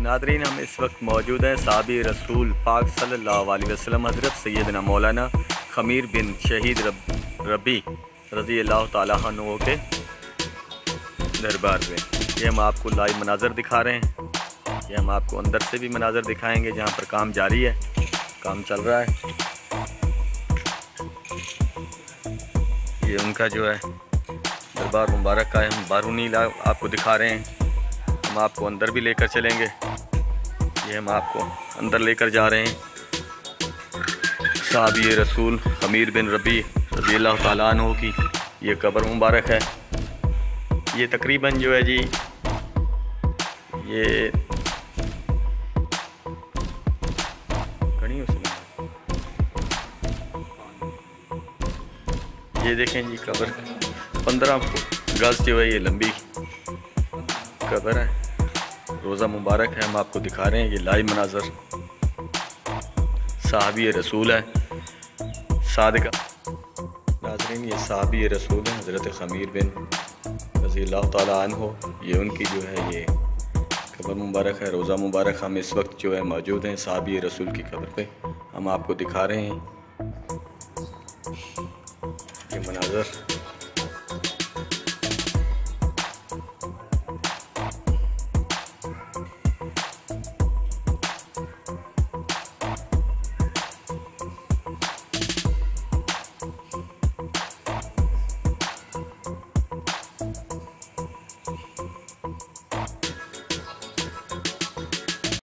Nadreen, हम इस वक्त मौजूद हैं साहबी रसूल पाक सल्लल्लाहु अलैहि वसल्लम हज़रत सैयदना मौलाना ख़मीर बिन शहीद रबी रज़ी अल्लाह ताला अन्हु के दरबार में। ये हम आपको लाइव मनाज़र दिखा रहे हैं। ये हम आपको अंदर से भी मनाज़र दिखाएंगे जहाँ पर काम जारी है, काम चल रहा है। ये उनका जो है दरबार मुबारक का है, हम बारूनी आपको दिखा रहे हैं। हम आपको अंदर भी लेकर चलेंगे। ये हम आपको अंदर लेकर जा रहे हैं। साहबी रसूल ख़मीर बिन रबी रज़ी अल्लाह ताला अन्हु की ये कब्र मुबारक है। ये तकरीबन जो है जी, ये देखें जी, कब्र 15 गज जो है, ये लंबी कब्र है। रोज़ा मुबारक है, हम आपको दिखा रहे हैं। ये लाइव मनाज़र साहबी रसूल है सादिका। नाज़रीन, ये साहबी रसूल है हज़रत ख़मीर बिन रज़ी अल्लाह ताला अन्हु। ये उनकी जो है ये कब्र मुबारक है, रोज़ा मुबारक। हम इस वक्त जो है मौजूद हैं साहबी रसूल की कब्र पे। हम आपको दिखा रहे हैं ये मनाज़र।